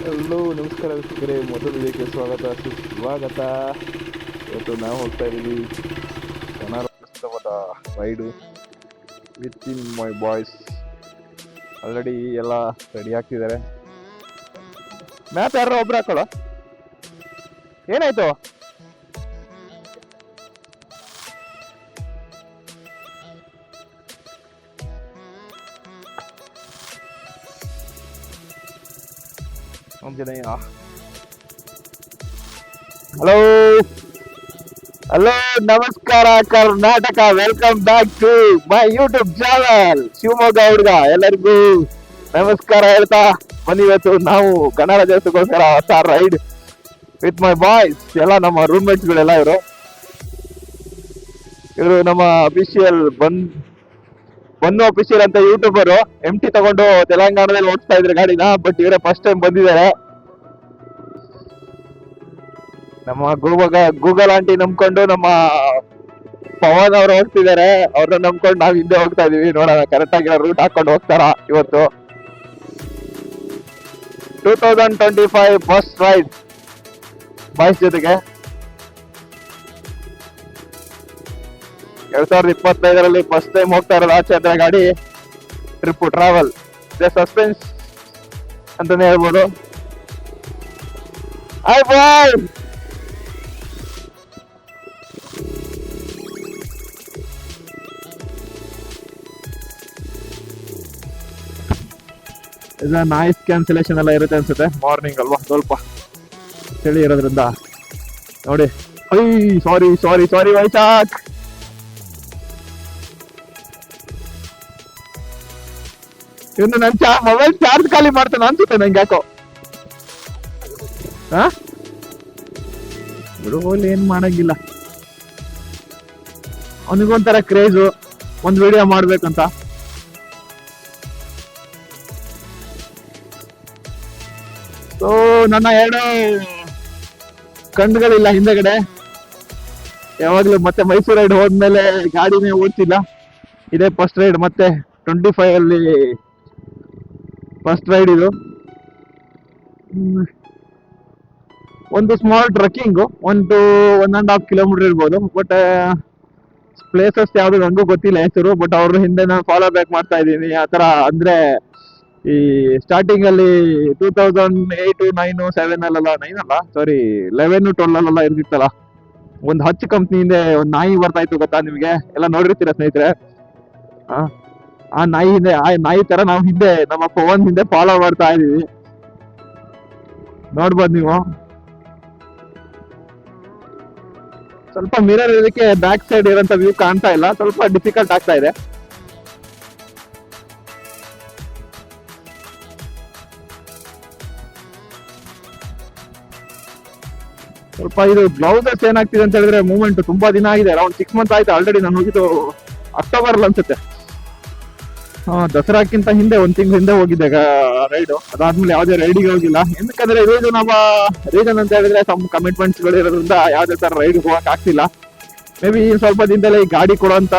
Hello ನಮಸ್ಕಾರ ವೀಕ್ಷಕರೇ, ಮೊದಲು ಇದಕ್ಕೆ ಸ್ವಾಗತ ಸುಸ್ವಾಗತ. ಇವತ್ತು ನಾವು ಹೋಗ್ತಾ ಇದ್ದೀವಿ ಕರ್ನಾಟಕದ ride with in my boys. Already ಎಲ್ಲ ರೆಡಿ ಆಗ್ತಿದ್ದಾರೆ. ಮ್ಯಾಪ್ ಯಾರು ಒಬ್ರು ಹಾಕೊಳ್ಳೋ, ಏನಾಯ್ತು? ಆಂಜನೇಯ. ಹಲೋ ಹಲೋ, ನಮಸ್ಕಾರ Karnataka, welcome back to my YouTube channel Shivamogga ಹುಡುಗ. ಎಲ್ಲರಿಗೂ ನಮಸ್ಕಾರ ಹೇಳ್ತಾ ಬನ್ನಿ. ಇವತ್ತು ನಾವು ಗಣರಾಜ್ಯೋತ್ಸವಕ್ಕೋಸ್ಕರ ಹೊಸ ರೈಡ್ ವಿತ್ ಮೈ ಬಾಯ್ಸ್. ಎಲ್ಲ ನಮ್ಮ ರೂಮ್ಮೇಟ್ಸ್ ಗಳೆಲ್ಲ ಇವರು ನಮ್ಮ ಅಫಿಷಿಯಲ್ ಬನ್ನು ಅಫಿಷಿಯಲ್ ಅಂತ ಯೂಟ್ಯೂಬರು. MT ತಗೊಂಡು ತೆಲಂಗಾಣದಲ್ಲಿ ಓಡಿಸ್ತಾ ಇದ್ರು ಗಾಡಿನ. ಬಟ್ ಇವರೇ ಫಸ್ಟ್ ಟೈಮ್ ಬಂದಿದ್ದಾರೆ. ನಮ್ಮ ಗೂಗಲ್ ಆಂಟಿ ನಂಬ್ಕೊಂಡು ನಮ್ಮ ಪವನ್ ಅವರು ಹೋಗ್ತಿದ್ದಾರೆ. ಅವ್ರನ್ನ ನಂಬ್ಕೊಂಡು ನಾವ್ ಹಿಂದೆ ಹೋಗ್ತಾ ಇದೀವಿ. ನೋಡೋಣ ಕರೆಕ್ಟ್ ಆಗಿರೋ ರೂಟ್ ಹಾಕೊಂಡು ಹೋಗ್ತಾರ ಇವತ್ತು. 2025 ಫಸ್ಟ್ ರೈಡ್ ಬಾಯ್ಸ್ ಜೊತೆಗೆ. 2025ರಲ್ಲಿ ಫಸ್ಟ್ ಟೈಮ್ ಹೋಗ್ತಾ ಇರೋದು ಆಚೆ ಹತ್ರ ಗಾಡಿ. ಟ್ರಿಪ್ ಟ್ರಾವೆಲ್ ಸಸ್ಪೆನ್ಸ್ ಅಂತಾನೆ ಹೇಳ್ಬೋದು. Hi bye. ಇಲ್ಲ, ನಾಯ್ಸ್ ಕ್ಯಾನ್ಸಲೇಷನ್ ಎಲ್ಲ ಇರುತ್ತೆ ಅನ್ಸುತ್ತೆ. ಮಾರ್ನಿಂಗ್ ಅಲ್ವಾ, ಸ್ವಲ್ಪ ಚಳಿ ಇರೋದ್ರಿಂದ. ನೋಡಿ, ಸಾರಿ ಸಾರಿ ಸಾರಿ ವೈಶಾಖ್. ಇನ್ನು ನನ್ ಮೊಬೈಲ್ ಚಾರ್ಜ್ ಖಾಲಿ ಮಾಡ್ತಾನೆ ಅನ್ಸುತ್ತೆ ನಂಗೆ ಯಾಕೋ. ಬಿಡುವಲ್ಲಿ ಏನ್ ಮಾಡಂಗಿಲ್ಲ. ಅವನಿಗೊಂಥರ ಕ್ರೇಜು ಒಂದ್ ವಿಡಿಯೋ ಮಾಡ್ಬೇಕಂತ. ಸೊ ನನ್ನ ಎರಡು ಕಣ್ಣುಗಳಿಲ್ಲ ಹಿಂದೆಗಡೆ. ಯಾವಾಗ್ಲೂ ಮತ್ತೆ ಮೈಸೂರು ರೈಡ್ ಹೋದ್ಮೇಲೆ ಗಾಡಿನೇ ಓಡ್ಸಿಲ್ಲ. ಇದೇ ಫಸ್ಟ್ ರೈಡ್, ಮತ್ತೆ 25 ಅಲ್ಲಿ ಫಸ್ಟ್ ರೈಡ್ ಇದು. ಒಂದು ಸ್ಮಾಲ್ ಟ್ರಕ್ಕಿಂಗು, 1.5 ಕಿಲೋಮೀಟರ್ ಇರ್ಬೋದು. ಬಟ್ ಪ್ಲೇಸಸ್ ಯಾವ್ದು ನನಗೂ ಗೊತ್ತಿಲ್ಲ ಹೆಸರು. ಬಟ್ ಅವ್ರ ಹಿಂದೆ ನಾನು ಫಾಲೋ ಬ್ಯಾಕ್ ಮಾಡ್ತಾ ಇದ್ದೀನಿ. ಆತರ ಅಂದ್ರೆ ಈ ಸ್ಟಾರ್ಟಿಂಗ್ ಅಲ್ಲಿ 2008, 9, 7 ಅಲ್ಲ 9 ಅಲ್ಲ ಸಾರಿ 11, 12 ಅಲ್ಲೆಲ್ಲ ಇರ್ತಿತ್ತಲ್ಲ, ಒಂದು ಹಚ್ ಕಂಪ್ನಿಯಿಂದ ಒಂದು ನಾಯಿ ಬರ್ತಾ ಇತ್ತು, ಗೊತ್ತಾ ನಿಮ್ಗೆ? ಎಲ್ಲ ನೋಡಿರ್ತೀರ ಸ್ನೇಹಿತರೆ. ಆ ನಾಯಿ ತರ ನಾವು ಹಿಂದೆ ನಮ್ಮ ಪವನ್ ಹಿಂದೆ ಫಾಲೋ ಮಾಡ್ತಾ ಇದೀವಿ. ನೋಡ್ಬೋದು ನೀವು. ಸ್ವಲ್ಪ ಮಿರರ್ ಇದಕ್ಕೆ ಬ್ಯಾಕ್ ಸೈಡ್ ಇರೋಂತ ವ್ಯೂ ಕಾಣ್ತಾ ಇಲ್ಲ, ಸ್ವಲ್ಪ ಡಿಫಿಕಲ್ಟ್ ಆಗ್ತಾ ಇದೆ. ಸ್ವಲ್ಪ ಇದು ಬ್ಲೌಸಸ್ ಏನಾಗ್ತಿದೆ ಅಂತ ಹೇಳಿದ್ರೆ, ಮೂವ್ಮೆಂಟ್ ತುಂಬಾ ದಿನ ಆಗಿದೆ. ಅರೌಂಡ್ 6 ಮಂತ್ ಆಯ್ತು ಆಲ್ರೆಡಿ. ನಾನು ಹೋಗಿದ್ದು ಅಕ್ಟೋಬರ್ ಅನ್ಸುತ್ತೆ. ದಸರಾಕ್ಕಿಂತ ಹಿಂದೆ 1 ತಿಂಗಳು ಹಿಂದೆ ಹೋಗಿದ್ದೆ ರೈಡು. ಅದಾದ್ಮೇಲೆ ಯಾವ್ದೇ ರೈಡಿಗೆ ಹೋಗಿಲ್ಲ. ఎందుకంದ್ರೆ ಇದು ನಮ್ಮ ರೀಸನ್ ಅಂತ ಹೇಳಿದ್ರೆ ಸಮ್ ಕಮಿಟ್ಮೆಂಟ್ಸ್ ಗಳು ಇರೋದ್ರಿಂದ ಯಾವ್ದೇ ತರ ರೈಡ್ ಹೋಗಕ್ ಆಗ್ತಿಲ್ಲ. ಮೇ ಬಿ ಸ್ವಲ್ಪ ದಿನದಲ್ಲೇ ಈ ಗಾಡಿ ಕೊಡುವಂತ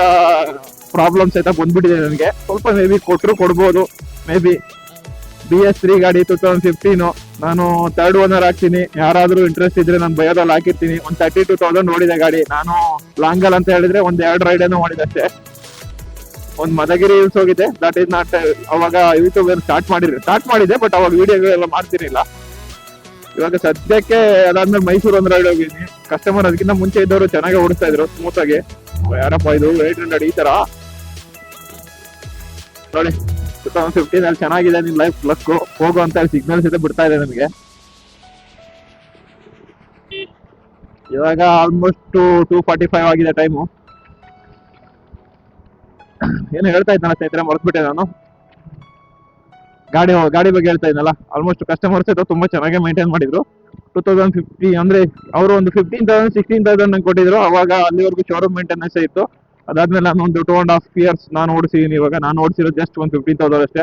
ಪ್ರಾಬ್ಲಮ್ಸ್ ಆಯ್ತಾ ಬಂದ್ಬಿಟ್ಟಿದೆ ನನಗೆ. ಸ್ವಲ್ಪ ಮೇ ಬಿ ಕೊಡ್ಬೋದು. ಮೇ ಬಿ BS3 ಗಾಡಿ 2015. ನಾನು 3rd ಓನರ್ ಆಗ್ತೀನಿ. ಯಾರಾದ್ರೂ ಇಂಟ್ರೆಸ್ಟ್ ಇದ್ರೆ ನಾನು ಬಯೋದಲ್ಲಿ ಹಾಕಿರ್ತೀನಿ. ಒಂದು 32,000 ನೋಡಿದೆ ಗಾಡಿ. ನಾನು ಲಾಂಗಲ್ ಅಂತ ಹೇಳಿದ್ರೆ 1-2 ರೈಡ್ ಏನೋ ಮಾಡಿದೆ ಅಷ್ಟೇ. ಒಂದು ಮದಗಿರಿ ಹಿಲ್ಸ್ ಹೋಗಿದೆ. ದಟ್ ಈಸ್ ನಾಟ್, ಅವಾಗ ಯೂಟ್ಯೂಬ್ ಸ್ಟಾರ್ಟ್ ಮಾಡಿದೆ. ಬಟ್ ಅವಾಗ ವಿಡಿಯೋಗಳೆಲ್ಲ ಮಾಡ್ತಿರ್ಲಿಲ್ಲ. ಇವಾಗ ಸದ್ಯಕ್ಕೆ ಅದಾದ್ಮೇಲೆ ಮೈಸೂರು ಒಂದು ರೈಡ್ ಹೋಗಿದ್ದೀನಿ. ಕಸ್ಟಮರ್ ಅದಕ್ಕಿಂತ ಮುಂಚೆ ಇದ್ದವರು ಚೆನ್ನಾಗಿ ಓಡಿಸ್ತಾ ಇದ್ರು ಸ್ಮೂತ್ ಆಗಿ. ಯಾರಪ್ಪ ಇದು 800 ಈ ತರ ನೋಡಿ. 2015 ಅಲ್ಲಿ ಚೆನ್ನಾಗಿದೆ ನಿನ್ ಲೈಫ್ ಪ್ಲಸ್ ಹೋಗು ಅಂತ ಸಿಗ್ನಲ್ಸ್ ಇದೆ ಬಿಡ್ತಾ ಇದೆ ನಮಗೆ. ಇವಾಗ ಆಲ್ಮೋಸ್ಟ್ 2:45 ಆಗಿದೆ ಟೈಮು. ಏನು ಹೇಳ್ತಾ ಇದ್ದಾನ ಸ್ನೇಹಿತರೆ, ಮರೆತ್ಬಿಟ್ಟೆ ನಾನು. ಗಾಡಿ ಬಗ್ಗೆ ಹೇಳ್ತಾ ಇದ್ನಲ್ಲ. ಆಲ್ಮೋಸ್ಟ್ ಕಸ್ಟಮರ್ಸ್ ತುಂಬಾ ಚೆನ್ನಾಗಿ ಮೇಂಟೈನ್ ಮಾಡಿದ್ರು. 2050 ಅಂದ್ರೆ ಅವರು ಒಂದು 15,000 16,000 ನಂಗೆ ಕೊಟ್ಟಿದ್ರು. ಅವಾಗ ಅಲ್ಲಿವರೆಗೂ ಶೋರೂಮ್ ಮೇಂಟೆನೆನ್ಸ್ ಇತ್ತು. ಅದಾದ್ಮೇಲೆ ನಾನು ಒಂದು 2.5 years ನಾನು ಓಡಿಸಿದೀನಿ. ಇವಾಗ ನಾನು ಓಡಿಸಿರೋದು ಜಸ್ಟ್ ಒಂದು 15,000 ಅಷ್ಟೇ.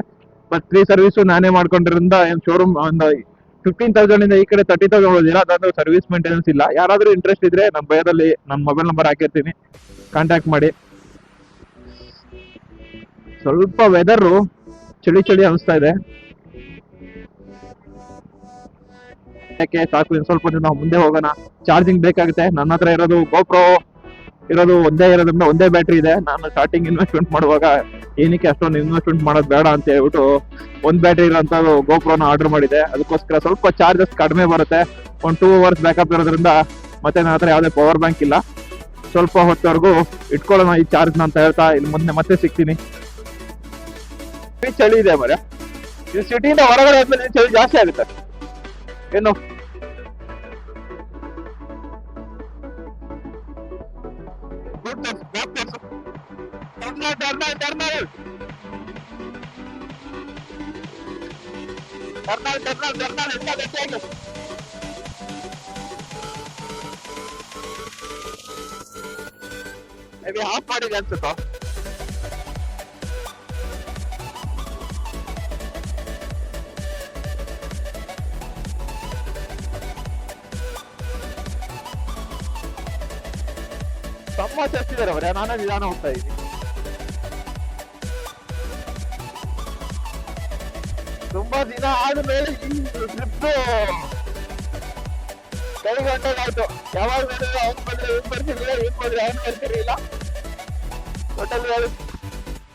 ಬಟ್ 3 ಸರ್ವಿಸು ನಾನೇ ಮಾಡ್ಕೊಂಡಿರೋದ್ರಿಂದ ಏನ್ ಶೋರೂಮ್ ಒಂದು 15,000 ಇಂದ ಈ ಕಡೆ 30,000 ಓದಿಲ್ಲ. ಅದಾದ್ರೂ ಸರ್ವಿಸ್ ಮೇಂಟೆನೆನ್ಸ್ ಇಲ್ಲ. ಯಾರಾದ್ರೂ ಇಂಟ್ರೆಸ್ಟ್ ಇದ್ರೆ ನನ್ನ ಬಯೋದಲ್ಲಿ ನನ್ನ ಮೊಬೈಲ್ ನಂಬರ್ ಹಾಕಿರ್ತೀನಿ, ಕಾಂಟ್ಯಾಕ್ಟ್ ಮಾಡಿ. ಸ್ವಲ್ಪ ವೆದರು ಚಳಿ ಅನಿಸ್ತಾ ಇದೆ. ಯಾಕೆ ಸಾಕು, ಇನ್ನು ಸ್ವಲ್ಪ ದಿನ ಮುಂದೆ ಹೋಗೋಣ. ಚಾರ್ಜಿಂಗ್ ಬೇಕಾಗುತ್ತೆ. ನನ್ನ ಹತ್ರ ಇರೋದು GoPro ಇರೋದು ಒಂದೇ ಇರೋದ್ರಿಂದ ಒಂದೇ ಬ್ಯಾಟ್ರಿ ಇದೆ. ನಾನು ಸ್ಟಾರ್ಟಿಂಗ್ ಇನ್ವೆಸ್ಟ್ಮೆಂಟ್ ಮಾಡುವಾಗ ಏನಕ್ಕೆ ಅಷ್ಟೊಂದು ಇನ್ವೆಸ್ಟ್ಮೆಂಟ್ ಮಾಡೋದು ಬೇಡ ಅಂತ ಹೇಳ್ಬಿಟ್ಟು ಒಂದ್ ಬ್ಯಾಟ್ರಿ ಇರೋಂಥ GoProನ ಆರ್ಡರ್ ಮಾಡಿದೆ. ಅದಕ್ಕೋಸ್ಕರ ಸ್ವಲ್ಪ ಚಾರ್ಜಸ್ ಕಡಿಮೆ ಬರುತ್ತೆ. ಒಂದು 2 hours ಬ್ಯಾಕಪ್ ಇರೋದ್ರಿಂದ. ಮತ್ತೆ ನನ್ನ ಹತ್ರ ಯಾವುದೇ ಪವರ್ ಬ್ಯಾಂಕ್ ಇಲ್ಲ. ಸ್ವಲ್ಪ ಹೊತ್ತವರೆಗೂ ಇಟ್ಕೊಳ್ಳೋಣ ಈ ಚಾರ್ಜ್ನ ಅಂತ ಹೇಳ್ತಾ ಇಲ್ಲಿ ಮುಂದೆ ಮತ್ತೆ ಸಿಗ್ತೀನಿ. ಚಳಿ ಇದೆ ಮರ. ಇದು ಸಿಟಿಯಿಂದ ಹೊರಗಡೆ ಆದ್ಮೇಲೆ ಚಳಿ ಜಾಸ್ತಿ ಆಗುತ್ತೆ. ಏನು ಆಫ್ ಮಾಡಿದೆ ಅನ್ಸುತ್ತೋ. ತಮ್ಮ ಚರ್ಚಿದ್ದಾರೆ ಅವರೇ, ನಾನೇ ನಿಧಾನ ಹೋಗ್ತಾ ಇದ್ದೀನಿ. ತುಂಬಾ ದಿನ ಆದ್ಮೇಲೆ ಈ ಟ್ರಿಪ್ ಕೈ ಗಂಟೆಗಾಯ್ತು. ಯಾವಾಗ ನೋಡಿದ್ರೆ ಅವ್ನು ಬಂದ್ರೆ ಇವ್ನು ಬರ್ತಿರ್ಲಿಲ್ಲ, ಇವ್ನು ಬಂದ್ರೆ ಅವ್ನು ಬರ್ತಿರ್ಲಿಲ್ಲ.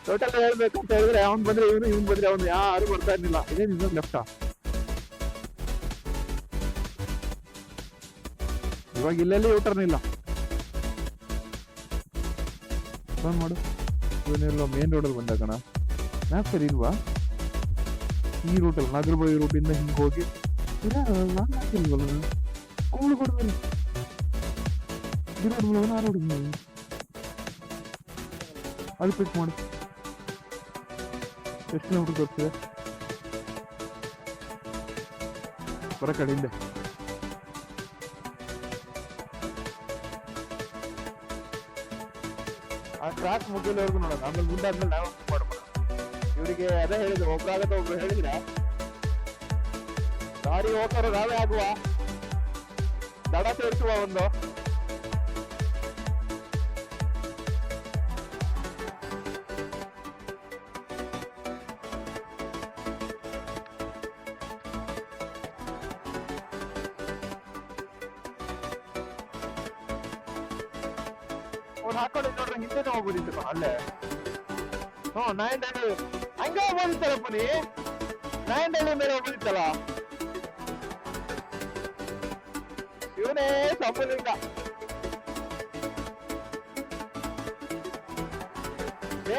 ಟೋಟಲ್ ಹೇಳ್ಬೇಕು ಅಂತ ಹೇಳಿದ್ರೆ ಅವ್ನು ಬಂದ್ರೆ ಇವನು, ಇವ್ನು ಬಂದ್ರೆ ಅವನು, ಯಾರು ಬರ್ತಾ ಇರ್ಲಿಲ್ಲ. ಇದೇ ನಿಜ ಲೆಫ್ಟ. ಇವಾಗ ಇಲ್ಲೆಲ್ಲಿ ಯೂಟರ್ನ್ ಇಲ್ಲ. ಫೋನ್ ಮಾಡು. ಇವನ್ನೆಲ್ಲ ಮೇನ್ ರೋಡಲ್ಲಿ ಬಂದ ಕಣ. ಮ್ಯಾಪ್ ಸರಿ ಇಲ್ವಾ? ಈ ರೂಟಲ್ಲಿ ನಾಗರಬಾವಿ ರೂಟಿಂದ ಹಿಂಗೆ ಹೋಗಿ ಕೂಳು ಕೊಡ್ಬೇಕು. ಅದು ಪಿಕ್ ಮಾಡು. ಎಷ್ಟು ಕಿಲೋಮೀಟರ್ ತೋರಿಸಿದೆ ಬರ ಕಡೆಯಿಂದ. ಆ ಟ್ರಾಕ್ ಮುಗಿಯೋವರೆಗೂ ನೋಡೋಣ. ಆಮೇಲೆ ಮುಂದಾದ್ಮೇಲೆ ನಾವು ಮಾಡ್ಬೋದು. ಇವರಿಗೆ ಅದೇ ಹೇಳಿದ್ರು, ಒಬ್ರಾಗತ್ತೆ ಒಬ್ರು ಹೇಳಿದ್ರೆ ಗಾಡಿ ಹೋಗ್ತಾರೋ ನಾವೇ ಆಗುವ, ದಡ ಸೇರಿಸುವ ಒಂದು. ಅವ್ನು ಹಾಕೊಂಡು ನೋಡ್ರೆ ಹಿಂದೆ ಹೋಗ್ಬೋದಿತ್ತು ಅಲ್ಲೇ. ನಾಯಂಡಳ್ಳಿ ಹಂಗ ಹೋಗ್ಬೋದಿತ್ತಲ್ಲಪ್ಪ ನೀ. ನಾಯಂಡಳ್ಳಿ ಮೇಲೆ ಹೋಗ್ಬೋದಿತ್ತಲ್ಲ. ಇವನೇ ಸಂಬಲಿಂಗ.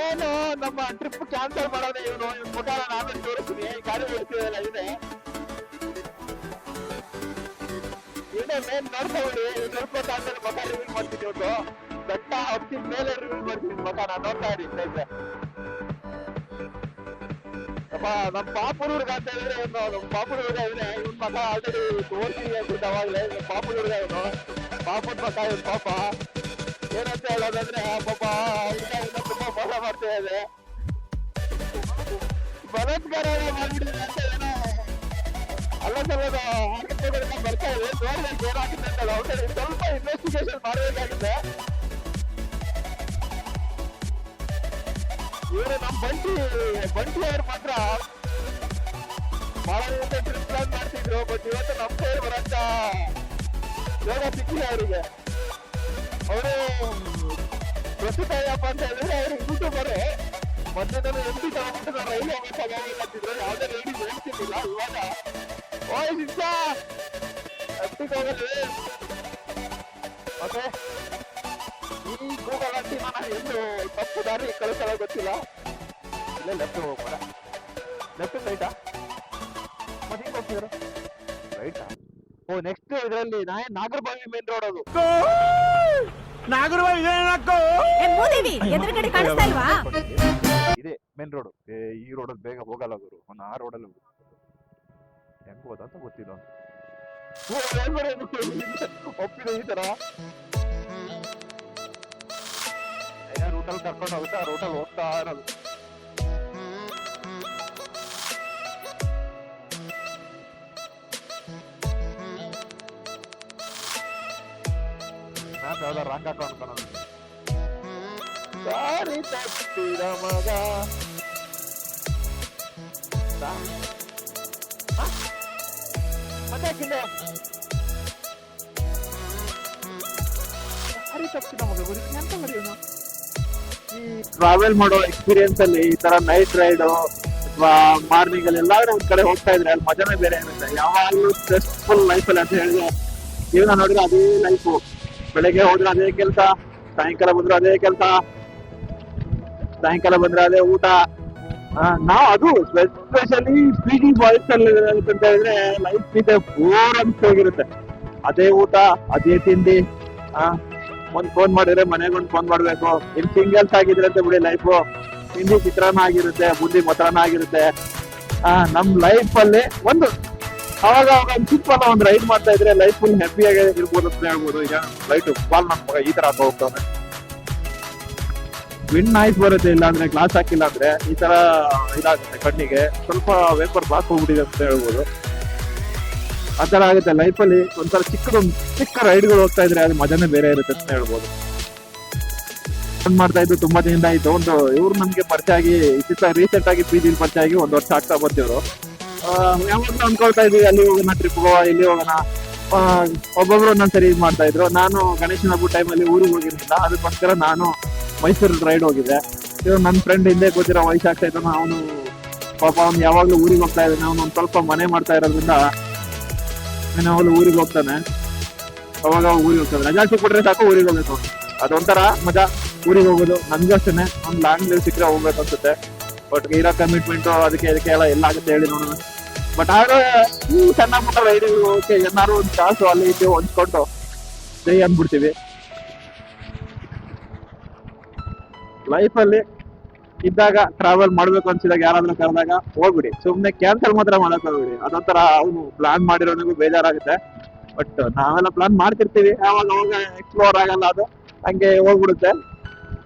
ಏನು ನಮ್ಮ ಟ್ರಿಪ್ ಕ್ಯಾನ್ಸಲ್ ಮಾಡೋದೇ ಇವನು. ಇವ್ನ ಮುಖ ನಾನು ಆಮೇಲೆ ತೋರಿಸ್ತೀನಿ. ಗಾಡಿ ಓಡಿಸಿದಲ್ಲ ಇವನೇ ಮೇನ್ ನೋಡ್ಕೊಳ್ಳಿ. ನೋಡ್ಕೊತಾದ್ಮೇಲೆ ಮಗ ರಿವೀಲ್ ಮಾಡ್ತೀನಿ. ಇವತ್ತು ಬೆಟ್ಟ ಹತ್ತಿದ ಮೇಲೆ ರಿವೀಲ್ ಮಾಡ್ತೀನಿ ಮಗ. ನಾನು ನೋಡ್ತಾ ಇದ್ದೀನಿ. ಅಪ್ಪ ನಮ್ಮ ಪಾಪುರ ಹುಡುಗ ಅಂತ ಹೇಳಿದ್ರೆ ನಮ್ಮ ಪಾಪುರ ಹುಡುಗ ಇದ್ರೆ ಇವನ್ ಮಗ ಆಲ್ರೆಡಿ ತೋರ್ತೀನಿ ಅಂತಿದ್ದ ಅವಾಗಲೇ. ಪಾಪುರ ಹುಡುಗ ಇವನು, ಪಾಪದ ಮಗ ಇವನ್. ಪಾಪ ಏನಂತ ಹೇಳೋದಂದ್ರೆ ಪಾಪ ಹುಡುಗ ತುಂಬಾ ಮೋಸ ಮಾಡ್ತಾ ಇದೆ. ಬಲಾತ್ಕಾರ ಮಾಡ್ಬಿಟ್ಟಿದೆ ಅಂತ ಏನೋ ಅಲ್ಲ ಸಲ್ಲದ ಆರೋಪಗಳನ್ನ ಬರ್ತಾ ಇದೆ. ನೋಡ್ಬೇಕು ಏನಾಗಿದೆ ಅಂತ. ಅವ್ರಿಗೆ ಸ್ವಲ್ಪ ಇನ್ವೆಸ್ಟಿಗೇಷನ್ ಮಾಡಬೇಕಾಗಿದೆ. ಇವರು ನಮ್ಮ ಬಂಟಿ ಅವ್ರು ಮಾತ್ರ ಬಹಳ ದಿವಸ ಟ್ರಿಪ್ ಪ್ಲಾನ್ ಮಾಡ್ತಿದ್ರು. ಬಟ್ ಇವತ್ತು ನಮ್ಮ ಸೈಡ್ ಬರಂತ ಯೋಗ ಸಿಕ್ಕಿಲ್ಲ ಅವರಿಗೆ. ಅವರು ಪ್ರಸ್ತುತ ಏನಪ್ಪ ಅಂತ ಹೇಳಿದ್ರೆ ಅವರು ಯೂಟ್ಯೂಬರ್. ಮಧ್ಯದಲ್ಲಿ ಎಂಟಿ ತಗೊಂಡ್ಬಿಟ್ಟು ನಾನು ರೈಲು ಹೋಗ್ಬೇಕಾಗಿದ್ರು. ಯಾವುದೇ ರೈಡಿ ಹೇಳ್ತಿರ್ಲಿಲ್ಲ. ಇವಾಗ ಓಯ್ ಶಿಕ್ಷ ಎಂಟಿಗೆ ಹೋಗಲಿ. ಮತ್ತೆ ಈ ಗೂಗಲ್ ಅಂಟಿ ನಾನು ಎಂದು ತಪ್ಪು ದಾರಿ ಕಳಿಸಲ್ಲ ಗೊತ್ತಿಲ್ಲ. ಇಲ್ಲೇ ಲೆಫ್ಟ್ ಹೋಗೋಣ. ಲೆಫ್ಟ್ ರೈಟಾ? ಮತ್ತೆ ಹಿಂಗೆ ಹೋಗ್ತಿದ್ರು ರೈಟಾ? ಓ ನೆಕ್ಸ್ಟ್ ಇದರಲ್ಲಿ ನಾಗರಬಾವಿ ಮೇನ್ ರೋಡ್. ಅದು ನಾಗರಬಾವಿ ಇದೆ ಮೇನ್ ರೋಡ್. ಈ ರೋಡಲ್ಲಿ ಬೇಗ ಹೋಗಲ್ಲ ಅವರು. ಒಂದು ಆ ರೋಡಲ್ಲಿ ಹೆಂಗ್ ಹೋದಂತ ಗೊತ್ತಿಲ್ಲ. ಒಪ್ಪಿದೆ ಈ ತರ ರೂಟಲ್ಲಿ ಕರ್ಕೊಂಡು ಹೋಗುತ್ತೆ. ಆ ರೂಟಲ್ಲಿ ಹೋಗ್ತಾ ಇರೋದು. ಮ್ಯಾಪ್ ಯಾವ್ದಾರ ರಾಂಗ್ ಹಾಕೊಂಡು ಅನ್ಕೊಳ್ಳೋದು. ದಾರಿ ತಪ್ಪಿದ ಮಗ ಈ ಟ್ರಾವೆಲ್ ಮಾಡೋ ಎಕ್ಸ್ಪೀರಿಯನ್ಸ್ ಅಲ್ಲಿ ಈ ತರ ನೈಟ್ ರೈಡ್ ಅಥವಾ ಮಾರ್ನಿಂಗ್ ಅಲ್ಲಿ ಎಲ್ಲಾದ್ರೂ ಒಂದ್ ಕಡೆ ಹೋಗ್ತಾ ಇದ್ರೆ ಅಲ್ಲಿ ಮಜಾನೇ ಬೇರೆ ಇರುತ್ತೆ. ಯಾವಾಗ್ಲೂ ಸ್ಟ್ರೆಸ್ಫುಲ್ ಲೈಫ್ ಅಲ್ಲಿ ಅಂತ ಹೇಳಿದ್ರೆ ಜೀವನ ನೋಡಿದ್ರೆ ಅದೇ ಲೈಫು. ಬೆಳಗ್ಗೆ ಹೋದ್ರೆ ಅದೇ ಕೆಲಸ, ಸಾಯಂಕಾಲ ಬಂದ್ರೆ ಅದೇ ಕೆಲಸ, ಸಾಯಂಕಾಲ ಬಂದ್ರೆ ಅದೇ ಊಟ. ನಾವು ಅದು ಎಸ್ಪೆಷಲಿ ಪಿ.ಜಿ ಬಾಯ್ಸ್ ಅಲ್ಲಿ ಅಂತ ಹೇಳಿದ್ರೆ ಲೈಫ್ ಇದೆ ಬೋರ್ ಅಂತ ಹೋಗಿರುತ್ತೆ. ಅದೇ ಊಟ, ಅದೇ ತಿಂಡಿ. ಒಂದ್ ಫೋನ್ ಮಾಡಿದ್ರೆ ಮನೆಗೊಂದು ಫೋನ್ ಮಾಡ್ಬೇಕು. ಇನ್ ಸಿಂಗಲ್ಸ್ ಆಗಿದ್ರೆ ಅಂತ ಬಿಡಿ ಲೈಫು, ತಿಂಡಿ ಚಿತ್ರಾನ್ನ ಆಗಿರುತ್ತೆ, ಬುದ್ಧಿ ಮೊಸರನ್ನ ಆಗಿರುತ್ತೆ. ನಮ್ ಲೈಫ್ ಅಲ್ಲಿ ಒಂದು ಅವಾಗ ಒಂದು ಸಿಂಪಲ್ ಒಂದು ರೈಡ್ ಮಾಡ್ತಾ ಇದ್ರೆ ಲೈಫ್ ಫುಲ್ ಹ್ಯಾಪಿ ಆಗಿ ಇರ್ಬೋದು ಅಂತ ಹೇಳ್ಬೋದು. ಈಗ ಲೈಟ್ ಬಾಲ್ ನನ್ ಮಗ ಈ ತರ ಹಾಕೋ ಹೋಗ್ತಾನೆ, ವಿಂಡ್ ನಾಯ್ಸ್ ಬರುತ್ತೆ, ಇಲ್ಲ ಅಂದ್ರೆ ಗ್ಲಾಸ್ ಹಾಕಿಲ್ಲ ಅಂದ್ರೆ ಈ ತರ ಇದಾಗುತ್ತೆ ಕಣ್ಣಿಗೆ, ಸ್ವಲ್ಪ ವೇಪರ್ ಬ್ಲಾಕ್ ಹೋಗ್ಬಿಟ್ಟಿದೆ ಅಂತ ಹೇಳ್ಬೋದು. ಆ ತರ ಆಗುತ್ತೆ ಲೈಫ್ ಅಲ್ಲಿ. ಒಂಥರ ಚಿಕ್ಕ ರೈಡ್ಗಳು ಹೋಗ್ತಾ ಇದ್ರೆ ಅದು ಮಜಾನೇ ಬೇರೆ ಇರುತ್ತೆ ಅಂತ ಹೇಳ್ಬೋದು. ಮಾಡ್ತಾ ಇದ್ದು ತುಂಬಾ ದಿನದಿಂದ ಆಯ್ತು. ಒಂದು ಇವ್ರು ನಮ್ಗೆ ಪರಿಚಯ ಆಗಿ ರೀಸೆಂಟ್ ಆಗಿ ಪಿ.ಜಿ ಪರಿಚಯ ಆಗಿ 1 ವರ್ಷ ಆಗ್ತಾ ಬರ್ತಿವ್ರು. ಯಾವಾಗ್ಲೂ ಅನ್ಕೊಳ್ತಾ ಇದೀವಿ ಅಲ್ಲಿ ಹೋಗೋಣ, ಟ್ರಿಪ್ ಹೋಗೋಣ, ಇಲ್ಲಿ ಹೋಗೋಣ. ಒಬ್ಬೊಬ್ರು ಒಂದೊಂದ್ಸರಿ ಇದು ಮಾಡ್ತಾ ಇದ್ರು. ನಾನು ಗಣೇಶನ ಹಬ್ಬ ಟೈಮಲ್ಲಿ ಊರಿಗೆ ಹೋಗಿರ್ಲಿಲ್ಲ, ಅದಕ್ಕೋಸ್ಕರ ನಾನು ಮೈಸೂರು ರೈಡ್ ಹೋಗಿದ್ದೆ. ಇವ್ರು ನನ್ನ ಫ್ರೆಂಡ್ ಹಿಂದೆ ಕೂತಿರೋ ವಯಸ್ಸು ಆಗ್ತಾ ಇದ್ದಾನ, ಅವನು ಪಾಪ ಅವ್ನು ಯಾವಾಗ್ಲೂ ಊರಿಗೆ ಹೋಗ್ತಾ ಇದ್ದಾನೆ. ಅವನು ಒಂದ್ ಸ್ವಲ್ಪ ಮನೆ ಮಾಡ್ತಾ ಇರೋದ್ರಿಂದ ಅವನು ಊರಿಗೆ ಹೋಗ್ತಾನೆ. ಅವಾಗ ಊರಿಗೆ ಹೋಗ್ತಾನೆ, ರಜಾ ಸಿಕ್ಬಿಟ್ರೆ ಸಾಕು ಊರಿಗೆ ಹೋಗ್ಬೇಕು. ಅದೊಂಥರ ಮಜಾ ಊರಿಗೆ ಹೋಗೋದು. ನನ್ಗೂ ಅಷ್ಟೇನೆ ಒಂದು ಲಾಂಗ್ ಲೀವ್ ಸಿಕ್ಕರೆ ಹೋಗ್ಬೇಕು ಅನ್ಸುತ್ತೆ. ಬಟ್ ಇರೋ ಕಮಿಟ್ಮೆಂಟು ಅದಕ್ಕೆ ಎಲ್ಲ ಆಗುತ್ತೆ ಹೇಳಿ ನೋಡೋಣ. ಬಟ್ ಆಗ ಈ ಸಣ್ಣ ಪುಟ್ಟ ರೈಡಿಗೆ ಓಕೆ, ಏನಾದ್ರು ಒಂದು ಕಾಸು ಅಲ್ಲಿ ಇಲ್ಲಿ ಹೊಂಚ್ಕೊಂಡು ಸರಿ ಅಂದ್ಬಿಡ್ತೀವಿ. ಲೈಫಲ್ಲಿ ಇದ್ದಾಗ ಟ್ರಾವೆಲ್ ಮಾಡ್ಬೇಕು ಅನ್ಸಿದಾಗ ಯಾರಾದ್ರೂ ಕರೆದಾಗ ಹೋಗ್ಬಿಡಿ, ಸುಮ್ನೆ ಕ್ಯಾನ್ಸಲ್ ಮಾತ್ರ ಮಾಡಕ್ ಹೋಗ್ಬಿಡಿ. ಅದೊಂಥರ ಅವನು ಪ್ಲಾನ್ ಮಾಡಿರೋನಿಗೂ ಬೇಜಾರಾಗುತ್ತೆ. ಬಟ್ ನಾವೆಲ್ಲ ಪ್ಲಾನ್ ಮಾಡ್ತಿರ್ತೀವಿ, ಯಾವಾಗ ಹೋಗ ಎಕ್ಸ್ಪ್ಲೋರ್ ಆಗಲ್ಲ, ಅದು ಹಂಗೆ ಹೋಗ್ಬಿಡುತ್ತೆ.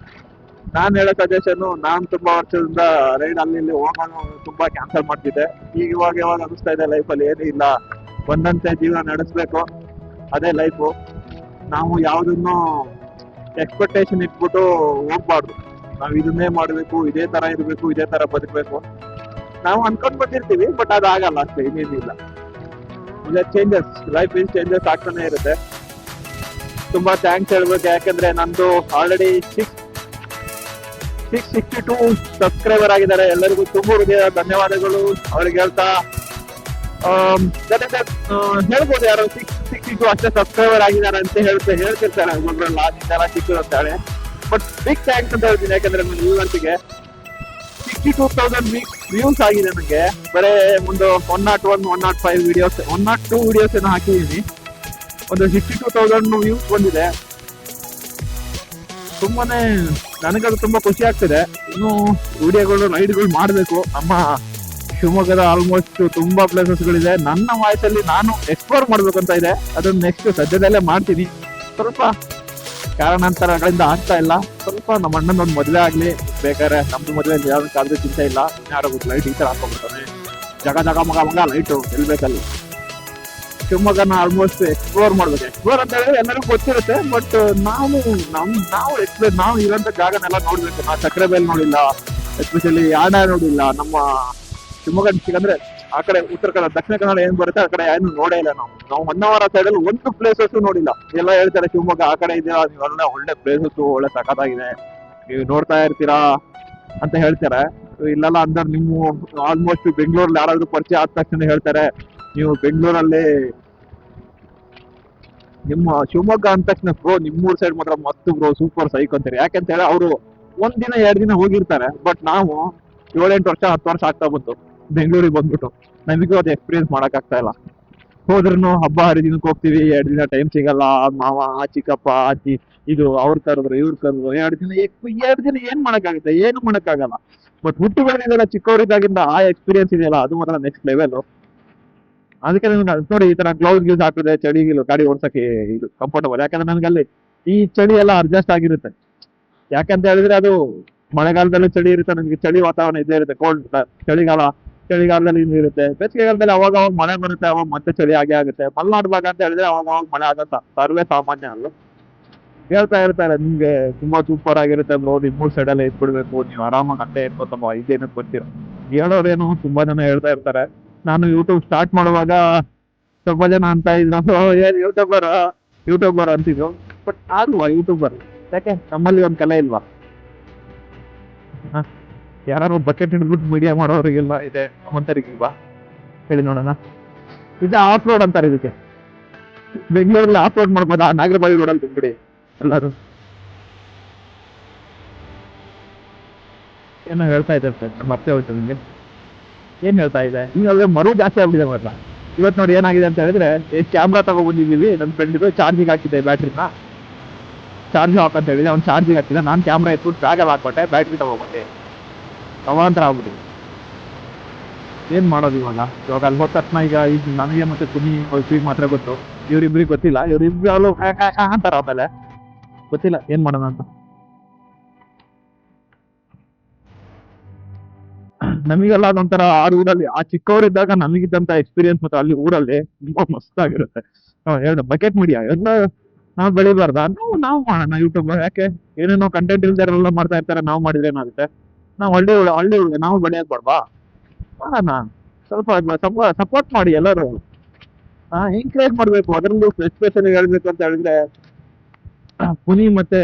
ನಾನ್ ಹೇಳೋ ಸಜೆಷನ್, ನಾನ್ ತುಂಬಾ ವರ್ಷದಿಂದ ರೈಡ್ ಅಲ್ಲಿ ಇಲ್ಲಿ ಹೋಗೋದು ತುಂಬಾ ಕ್ಯಾನ್ಸಲ್ ಮಾಡ್ತಿದ್ದೆ. ಈಗ ಇವಾಗ ಅನಿಸ್ತಾ ಇದೆ ಲೈಫಲ್ಲಿ ಏನೂ ಇಲ್ಲ, ಬಂದಂತೆ ಜೀವನ ನಡೆಸ್ಬೇಕು, ಅದೇ ಲೈಫು. ನಾವು ಯಾವ್ದನ್ನು ಎಕ್ಸ್ಪೆಕ್ಟೇಷನ್ ಇಟ್ಬಿಟ್ಟು ಹೋಗ್ಬಾರ್ದು. ನಾವ್ ಇದನ್ನೇ ಮಾಡ್ಬೇಕು, ಇದೇ ತರ ಇರ್ಬೇಕು, ಇದೇ ತರ ಬದುಕ್ಬೇಕು ನಾವು ಅನ್ಕೊಂಡ್ ಬಂದಿರ್ತೀವಿ. ಬಟ್ ಅದಾಗಲ್ಲ ಅಷ್ಟೇ, ಇನ್ನೇನಿಲ್ಲ. ಇಲ್ಲ, ಚೇಂಜಸ್, ಲೈಫ್ ಇಸ್ ಚೇಂಜಸ್ ಆಗ್ತಾನೆ ಇರುತ್ತೆ. ತುಂಬಾ ಥ್ಯಾಂಕ್ಸ್ ಹೇಳ್ಬೇಕು, ಯಾಕಂದ್ರೆ ನಂದು ಆಲ್ರೆಡಿ 662 ಸಬ್ಸ್ಕ್ರೈಬರ್ ಆಗಿದ್ದಾರೆ. ಎಲ್ಲರಿಗೂ ತುಂಬಾ ಹೃದಯ ಧನ್ಯವಾದಗಳು ಅವ್ರಿಗೆ ಹೇಳ್ತಾ, ಹೇಳ್ಬೋದು ಯಾರು 662 ಅಷ್ಟೇ ಸಬ್ಸ್ಕ್ರೈಬರ್ ಆಗಿದ್ದಾರೆ ಅಂತ ಹೇಳ್ತಿರ್ತಾರೆ ಒಬ್ಬೊಬ್ರಲ್ಲ, ನಿಂದೆಲ್ಲ ಚಿಕ್ಕದು ಅಂತ ಹೇಳಿ. ಬಟ್ ಬಿಗ್ ಥ್ಯಾಂಕ್ಸ್ ಅಂತ ಹೇಳ್ತೀನಿ, ಯಾಕಂದ್ರೆ ನನ್ನ ವ್ಯೂವರ್ಸ್ಗೆ 62,000 ವ್ಯೂಸ್ ಆಗಿದೆ ನನಗೆ. ಬರೇ ಒಂದು 101, 105 ವಿಡಿಯೋಸ್, 102 ವಿಡಿಯೋಸ್ ಏನೋ ಹಾಕಿದೀನಿ. ಒಂದು 62,000 ವ್ಯೂಸ್ ಬಂದಿದೆ. ತುಂಬಾನೇ ನನಗದು ತುಂಬಾ ಖುಷಿ ಆಗ್ತಿದೆ. ಇನ್ನು ವಿಡಿಯೋಗಳು ರೈಡ್ಗಳು ಮಾಡ್ಬೇಕು. ನಮ್ಮ ಶಿವಮೊಗ್ಗದ ಆಲ್ಮೋಸ್ಟ್ ತುಂಬಾ ಪ್ಲೇಸಸ್ಗಳಿದೆ, ನನ್ನ ವಾಯ್ಸಲ್ಲಿ ನಾನು ಎಕ್ಸ್ಪ್ಲೋರ್ ಮಾಡ್ಬೇಕು ಅಂತ ಇದೆ. ಅದನ್ನ ನೆಕ್ಸ್ಟ್ ಸದ್ಯದಲ್ಲೇ ಮಾಡ್ತೀನಿ. ಸ್ವಲ್ಪ ಕಾರಣಾಂತರಗಳಿಂದ ಆಗ್ತಾ ಇಲ್ಲ. ಸ್ವಲ್ಪ ನಮ್ಮ ಅಣ್ಣನೊಂದು ಮದುವೆ ಆಗ್ಲಿ, ಬೇಕಾದ್ರೆ ನಮ್ದು ಮದುವೆ ಯಾವ್ದಕ್ಕಾದ್ರೂ ಚಿಂತೆ ಇಲ್ಲ. ಯಾರೋ ಲೈಟ್ ಈ ತರ ಹಾಕೊಂಡ್ಬಿಡ್ತಾನೆ, ಜಗ ಮಗ ಲೈಟು ನಿಲ್ಬೇಕಲ್ಲಿ. ಶಿವಮೊಗ್ಗನ ಆಲ್ಮೋಸ್ಟ್ ಎಕ್ಸ್ಪ್ಲೋರ್ ಮಾಡ್ಬೇಕು. ಎಕ್ಸ್ಪ್ಲೋರ್ ಅಂತ ಹೇಳಿದ್ರೆ ಎಲ್ಲರಿಗೂ ಗೊತ್ತಿರುತ್ತೆ, ಬಟ್ ನಾವು ಇರೋಂಥ ಜಾಗನೆಲ್ಲ ನೋಡ್ಬೇಕು. ನಾವು ಸಕ್ಕರೆಬೈಲ್ ನೋಡಿಲ್ಲ, ಎಸ್ಪೆಷಲಿ ಯಾಣ ನೋಡಿಲ್ಲ. ನಮ್ಮ ಶಿವಮೊಗ್ಗ ಡಿಸ್ಟಿಕ್ ಅಂದ್ರೆ ಆ ಕಡೆ ಉತ್ತರ ಕನ್ನಡ, ದಕ್ಷಿಣ ಕನ್ನಡ ಏನ್ ಬರುತ್ತೆ ಆ ಕಡೆ ಏನು ನೋಡೇ ಇಲ್ಲ. ನಾವು ಹೊನ್ನಾವರ ಸೈಡಲ್ಲಿ ಒಂದು ಪ್ಲೇಸಸ್ ನೋಡಿಲ್ಲ. ಎಲ್ಲ ಹೇಳ್ತಾರೆ ಶಿವಮೊಗ್ಗ ಆ ಕಡೆ ಇದೀರಾ ನೀವೆಲ್ಲ, ಒಳ್ಳೆ ಪ್ಲೇಸಸ್, ಒಳ್ಳೆ ಸಖತ್ತಾಗಿದೆ, ನೀವು ನೋಡ್ತಾ ಇರ್ತೀರಾ ಅಂತ ಹೇಳ್ತಾರೆ. ಇಲ್ಲೆಲ್ಲ ಅಂದ್ರೆ ನಿಮ್ಮ ಆಲ್ಮೋಸ್ಟ್ ಬೆಂಗಳೂರಲ್ಲಿ ಯಾರಾದ್ರೂ ಪರಿಚಯ ಆದ ತಕ್ಷಣ ಹೇಳ್ತಾರೆ, ನೀವು ಬೆಂಗಳೂರಲ್ಲಿ ನಿಮ್ಮ ಶಿವಮೊಗ್ಗ ಅಂದ ತಕ್ಷಣ ಬ್ರೋ ನಿಮ್ಮೂರ್ ಸೈಡ್ ಮಾತ್ರ ಮಸ್ತ್ ಬ್ರೋ, ಸೂಪರ್ ಸೈಕ್ ಅಂತಾರೆ. ಯಾಕಂತ ಹೇಳಿ ಅವರು 1 ದಿನ 2 ದಿನ ಹೋಗಿರ್ತಾರೆ. ಬಟ್ ನಾವು 7-8 ವರ್ಷ 10 ವರ್ಷ ಆಗ್ತಾ ಬಂತು ಬೆಂಗಳೂರಿಗೆ ಬಂದ್ಬಿಟ್ಟು, ನಮಗೂ ಅದು ಎಕ್ಸ್ಪೀರಿಯನ್ಸ್ ಮಾಡಕ್ ಆಗ್ತಾ ಇಲ್ಲ. ಹೋದ್ರೂ ಹಬ್ಬ ಹರಿದಿನಕ್ಕೆ ಹೋಗ್ತೀವಿ, 2 ದಿನ ಟೈಮ್ ಸಿಗಲ್ಲ. ಮಾವ, ಚಿಕ್ಕಪ್ಪ, ಅಜ್ಜಿ, ಇದು ಅವ್ರು ಕರೆದ್ರು ಇವ್ರು ಕರೆದ್ರು, 2 ದಿನ ಏನ್ ಮಾಡಕ್ಕಾಗುತ್ತೆ? ಏನು ಮಾಡಕ್ಕಾಗಲ್ಲ. ಬಟ್ ಹುಟ್ಟು ಬೆಳೆದಿದ್ದೆಲ್ಲ ಚಿಕ್ಕವರಿದ್ದಾಗಿಂದ ಆ ಎಕ್ಸ್ಪೀರಿಯನ್ಸ್ ಇದೆಯಲ್ಲ, ಅದು ಮಾತ್ರ ನೆಕ್ಸ್ಟ್ ಲೆವೆಲ್. ಅದಕ್ಕೆ ನೋಡಿ ಈ ತರ ಗ್ಲೌಸ್ ಯೂಸ್ ಹಾಕಿದ್ರೆ ಚಳಿಗಿಲು ಗಾಡಿ ಓಡ್ಸಕ್ಕೆ ಇದು ಕಂಫರ್ಟಬಲ್. ಯಾಕಂದ್ರೆ ನನಗೆ ಅಲ್ಲಿ ಈ ಚಳಿ ಎಲ್ಲ ಅಡ್ಜಸ್ಟ್ ಆಗಿರುತ್ತೆ. ಯಾಕಂತ ಹೇಳಿದ್ರೆ ಅದು ಮಳೆಗಾಲದಲ್ಲೂ ಚಳಿ ಇರುತ್ತೆ, ನನಗೆ ಚಳಿ ವಾತಾವರಣ ಇದ್ದೇ ಇರುತ್ತೆ. ಚಳಿಗಾಲದಲ್ಲಿ ಇರುತ್ತೆ, ಬೇಸಿಗೆಗಾಲದಲ್ಲಿ ಅವಾಗ ಮಳೆ ಬರುತ್ತೆ, ಅವಾಗ ಮತ್ತೆ ಚಳಿ ಆಗೇ ಆಗುತ್ತೆ. ಮಲೆನಾಡು ಭಾಗ ಅಂತ ಹೇಳಿದ್ರೆ ಅವಾಗ ಮಳೆ ಆಗತ್ತ ಸರ್ವೇ ಸಾಮಾನ್ಯ ಅಲ್ಲ. ಹೇಳ್ತಾ ಇರ್ತಾರೆ ನಿಮ್ಗೆ ತುಂಬಾ ಸೂಪರ್ ಆಗಿರುತ್ತೆ ಬ್ರೋ, ನಿಮ್ಮೂರ್ ಸೈಡ್ ಅಲ್ಲೇ ಇದ್ಬಿಡ್ಬೇಕು, ನೀವು ಆರಾಮಾಗಿ ಅಲ್ಲೇ ಇರ್ಬೋದಮ್ಮ, ಇದೇನಕ್ಕೆ ಬರ್ತೀರ ಹೇಳೋರೇನು ತುಂಬಾ ಜನ ಹೇಳ್ತಾ ಇರ್ತಾರೆ. ನಾನು ಯೂಟ್ಯೂಬ್ ಸ್ಟಾರ್ಟ್ ಮಾಡುವಾಗ ಸ್ವಲ್ಪ ಜನ ಅಂತ ಇದ್ರು ಏನ್ ಯೂಟ್ಯೂಬರ್ ಅಂತಿದ್ರು. ಬಟ್ ಅಲ್ವಾ ಯೂಟ್ಯೂಬರ್? ಯಾಕೆ ನಮ್ಮಲ್ಲಿ ಒಂದ್ ಕಲೆ ಇಲ್ವಾ? ಯಾರು ಬಕೆಟ್ ಹಿಡಿದ್ಬಿಟ್ಟು ಮೀಡಿಯಾ ಮಾಡೋರಿಗೆಲ್ಲ ಇದೆ, ನಮ್ಮಂತರಿಗಿಲ್ವಾ? ಹೇಳಿ ನೋಡೋಣ. ಇದು ಆಫ್ ರೋಡ್ ಅಂತಾರೆ ಇದಕ್ಕೆ. ಬೆಂಗಳೂರಲ್ಲಿ ಆಫ್ ರೋಡ್ ಮಾಡ್ಬೋದಾ? ನಾಗರಬಾವಿ ರೋಡಲ್ಲಿ ಬಿಡಿ ಎಲ್ಲರೂ. ಏನೋ ಹೇಳ್ತಾ ಇದ್ದಾರೆ ಸರ್, ಮತ್ತೆ ಹೋಯ್ತು ನಿಮಗೆ. ಏನ್ ಹೇಳ್ತಾ ಇದೆ ಈಗ? ಮರು ಜಾಸ್ತಿ ಆಗ್ಬಿಟ್ಟಿದೆ ಮಾತ್ರ. ಇವತ್ತು ನೋಡಿ ಏನಾಗಿದೆ ಅಂತ ಹೇಳಿದ್ರೆ, ಕ್ಯಾಮ್ರಾ ತಗೊಬಂದಿದ್ದೀವಿ. ನನ್ನ ಫ್ರೆಂಡ್ ಇದು ಚಾರ್ಜಿಂಗ್ ಹಾಕಿದ್ದೆ, ಬ್ಯಾಟ್ರಿನ ಚಾರ್ಜ್ ಹಾಕಂತ ಹೇಳಿದೆ. ಅವ್ನು ಚಾರ್ಜಿಂಗ್ ಹಾಕಿದ, ನಾನು ಕ್ಯಾಮ್ರಾ ಎತ್ಬಿಟ್ಟು ಬ್ಯಾಗಲ್ಲಿ ಹಾಕ್ಬಿಟ್ಟೆ, ಬ್ಯಾಟ್ರಿ ತಗೊಬಂದೆ. ಸಮಾಂತರ ಆಗ್ಬಿಟ್ಟಿದೆ. ಏನ್ ಮಾಡೋದು ಇವಾಗ ಅಲ್ಲಿ ಹೋದ ತಕ್ಷಣ ಈಗ ನನಗೆ ಮತ್ತೆ ತುನಿ ಸ್ವೀಟ್ ಮಾತ್ರ ಗೊತ್ತು, ಇವ್ರಿಬ್ರಿಗೆ ಗೊತ್ತಿಲ್ಲ. ಇವ್ರಿಬ್ರು ಅಂತಾರ, ಆಮೇಲೆ ಗೊತ್ತಿಲ್ಲ ಏನ್ ಮಾಡೋಣ ಅಂತ. ನಮಗೆಲ್ಲ ಅದೊಂಥರ ಆ ಊರಲ್ಲಿ, ಆ ಚಿಕ್ಕವರಿದ್ದಾಗ ನಮಗಿದ್ದಂತ ಎಕ್ಸ್ಪೀರಿಯನ್ಸ್ ಮತ್ತೆ ಅಲ್ಲಿ ಊರಲ್ಲಿ ತುಂಬಾ ಮಸ್ತ್ ಆಗಿರುತ್ತೆ. ಹೇಳ್ದ ಬಕೆಟ್ ಮೀಡಿಯಾ ಎಲ್ಲ ನಾವು ಬೆಳಿಬಾರ್ದ? ನಾವು ಮಾಡೋಣ ಯೂಟ್ಯೂಬ್. ಯಾಕೆ ಏನೇನೋ ಕಂಟೆಂಟ್ ಇಲ್ದಾರೆಲ್ಲ ಮಾಡ್ತಾ ಇರ್ತಾರೆ, ನಾವು ಮಾಡಿದ್ರೆ ಏನಾಗುತ್ತೆ? ನಾವು ಹಳ್ಳಿ ನಾವು ಬೆಳೆಯೋದ್ ಬೇಡ್ವಾ? ಮಾಡೋಣ. ಸ್ವಲ್ಪ ಸಪೋರ್ಟ್ ಮಾಡಿ ಎಲ್ಲರೂ. ಎಂಕರೇಜ್ ಮಾಡ್ಬೇಕು. ಅದರಲ್ಲೂ ಎಸ್ಪೆಷಲಿ ಹೇಳ್ಬೇಕು ಅಂತ ಹೇಳಿದ್ರೆ, ಪುನಿ ಮತ್ತೆ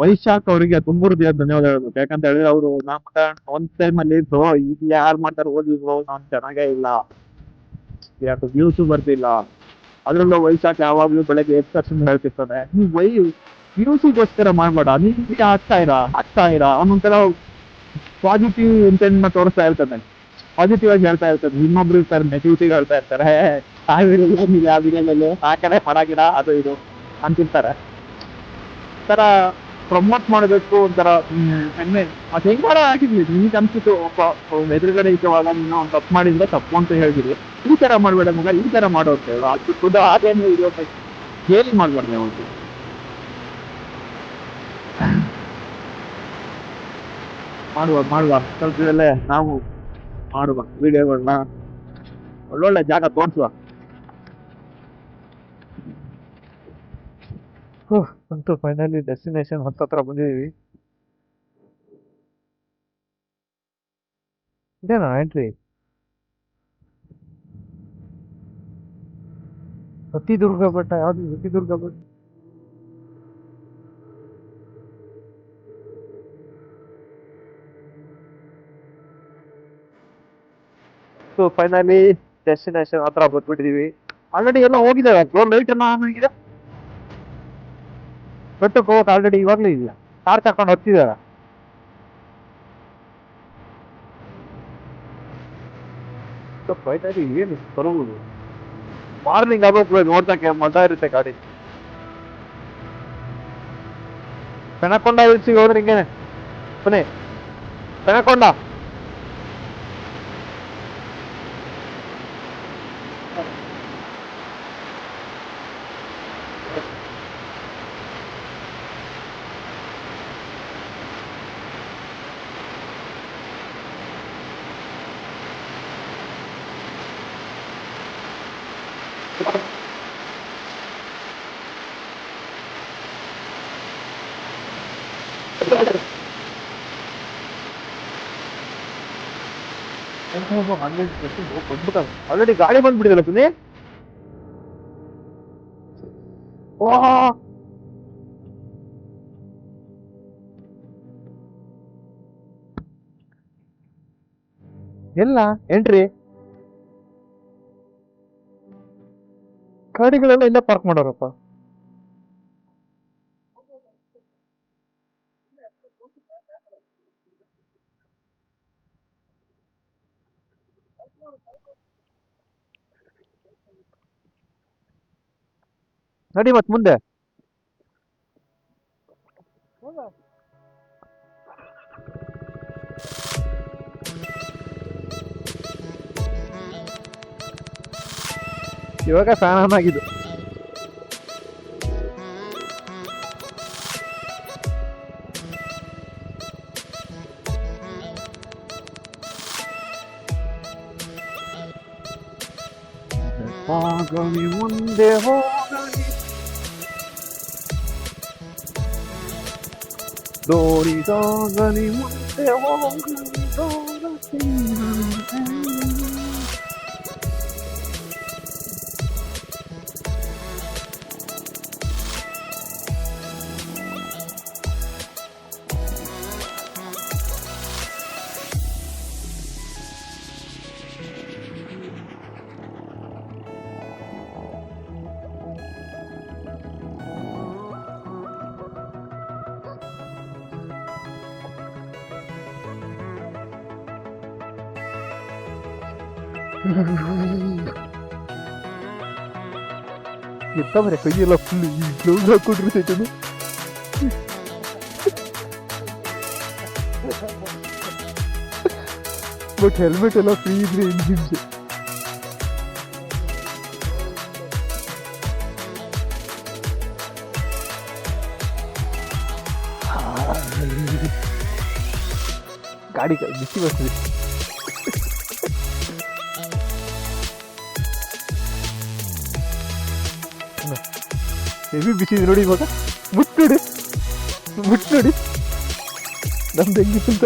ವೈಶಾಖ್ ಅವರಿಗೆ ತುಂಬ ಹೃದಯದ ಧನ್ಯವಾದ ಹೇಳ್ಬೇಕು. ಯಾಕಂತ ಹೇಳಿದ್ರೆ ಅವರು ನಮ್ಮ ಒಂದ್ ಟೈಮ್ ಅಲ್ಲಿ ಈಗ ಯಾರು ಮಾಡ್ತಾರೆ ಓದಿ ನಾನ್ ಚೆನ್ನಾಗೇ ಇಲ್ಲ, ಯಾಕೆ ವ್ಯೂಸ್ ಬರ್ತಿಲ್ಲ. ಅದ್ರಲ್ಲೂ ವೈಶಾಖ್ ಯಾವಾಗ್ಲೂ ಬೆಳಗ್ಗೆ 8% ಹೇಳ್ತಿರ್ತಾನೆ, ನೀವು ವ್ಯೂಸಿಗೋಸ್ಕರ ಮಾಡ್ಬೇಡ, ನಿಮ್ಗೆ ಆಗ್ತಾ ಇರ ಅವನೊಂಥರ ಪಾಸಿಟಿವ್ ಇಂಟೆಂಟ್ ತೋರಿಸ್ತಾ ಇರ್ತಾನೆ, ಪಾಸಿಟಿವ್ ಆಗಿ ಹೇಳ್ತಾ ಇರ್ತಾರೆ. ಇನ್ನೊಬ್ರು ಇರ್ತಾರೆ ನೆಗೆಟಿವ್ ಹೇಳ್ತಾ ಇರ್ತಾರೆ, ಆ ಕಡೆ ಮರ ಗಿಡ ಅದು ಇದು ಅಂತಿರ್ತಾರೆ. ತರ ಪ್ರಮೋಟ್ ಮಾಡಬೇಕು ಒಂಥರ ಹೆಮ್ಮೆ. ಅದು ಹೆಂಗಾರ ಆಗಿರ್ಲಿ, ನಿಮ್ಗೆ ಅನ್ಸಿತ್ತು ಎದುರುಗಡೆ ಇರುವಾಗ ನೀನು ತಪ್ಪು ಮಾಡಿದ್ರೆ ತಪ್ಪು ಅಂತ ಹೇಳಿದ್ರಿ, ಈ ತರ ಮಾಡ್ಬೇಡ ಮಗ, ಈ ತರ ಮಾಡೋ ಅಂತ ಹೇಳು. ಅದು ಖುದ ಹಾಗೇನು ಇರೋ ಹೇಳಿ ಮಾಡ್ಬಾರ್ದು ಅವತ್ತು. ಮಾಡುವ ಸ್ವಲ್ಪದಲ್ಲೇ ನಾವು ಮಾಡುವ ವಿಡಿಯೋಗಳನ್ನ ಒಳ್ಳೊಳ್ಳೆ ಜಾಗ ತೋರಿಸುವ. ಅಂತೂ ಫೈನಲಿ ಡೆಸ್ಟಿನೇಷನ್ ಹತ್ರ ಬಂದಿದೀವಿ. ಇದೇನಾ ಎಂಟ್ರಿ? ಸತಿದುರ್ಗ ಬೆಟ್ಟ. ಯಾವ್ದು ಸತಿದುರ್ಗ ಬೆಟ್ಟ? ಸೊ ಫೈನಲಿ ಡೆಸ್ಟಿನೇಷನ್ ಹತ್ರ ಬಂದ್ಬಿಟ್ಟಿದೀವಿ. ಆಲ್ರೆಡಿ ಎಲ್ಲ ಹೋಗಿದ್ದಾರೆ, ಲೈಟ್ ಏನಾಗಿದೆ ಬೆಟ್ಟಕ್ಕೆ ಹೋಗಕ್ಕೆ ಆಲ್ರೆಡಿ ಇವಾಗ್ಲೂ ಇಲ್ಲ. ಕಾರ್ ತಕೊಂಡು ಹತ್ತಿದಾರ. ಫೈನಲಿ ಏನು ಬರುವುದು ಮಾರ್ನಿಂಗ್ ಆಗೋಕ್ ನೋಡ್ತಕ್ಕೆ ಮಜಾ ಇರುತ್ತೆ ಗಾಡಿ. ಪೆನಕೊಂಡ ಹಿಲ್ಸಿಗೆ ಹೋದ್ರೆ ಹಿಂಗೇನೆ ಬನ್ನಿ. ಪೆನಕೊಂಡ ಆಲ್ರೆಡಿ ಗಾಡಿ ಬಂದ್ಬಿಟ್ಟಿದಲ್ಲ ಪುನಿ. ಎಲ್ಲ ಎಂಟ್ರಿ ಗಾಡಿಗಳೆಲ್ಲ ಇಲ್ಲ ಪಾರ್ಕ್ ಮಾಡೋರಪ್ಪ. ನಡಿ ಮತ್ ಮುಂದೆ. ಇವಾಗ ಫ್ಯಾನ್ ಆಗಿದ್ದು. ಹೋಗಲಿ ಮುಂದೆ ಹೋಗಲಿ ದೋರಿ ಸಾಗಲಿ ಮುಂದೆ ಹೋಗಲಿ ಎಂತ ಮರೆ ಕೈಯೆಲ್ಲ ಫುಲ್ ಈ ಗ್ಲೌಸ್ ಹಾಕೊಂಡ್ರು ಸೈತನು ಬಟ್ ಹೆಲ್ಮೆಟ್ ಎಲ್ಲ ಫ್ರೀ ಇದ್ರೆ ಹಿಂಸೆ. ಗಾಡಿ ಬಿಸಿ ಬರ್ತದೆ. ಹೆವಿ ಬಿಸಿ ಇದೆ ನೋಡಿ ಇವಾಗ. ಮುಟ್ ನೋಡಿ ನಮ್ದು ಹೆಂಗಿತ್ತು ಅಂತ.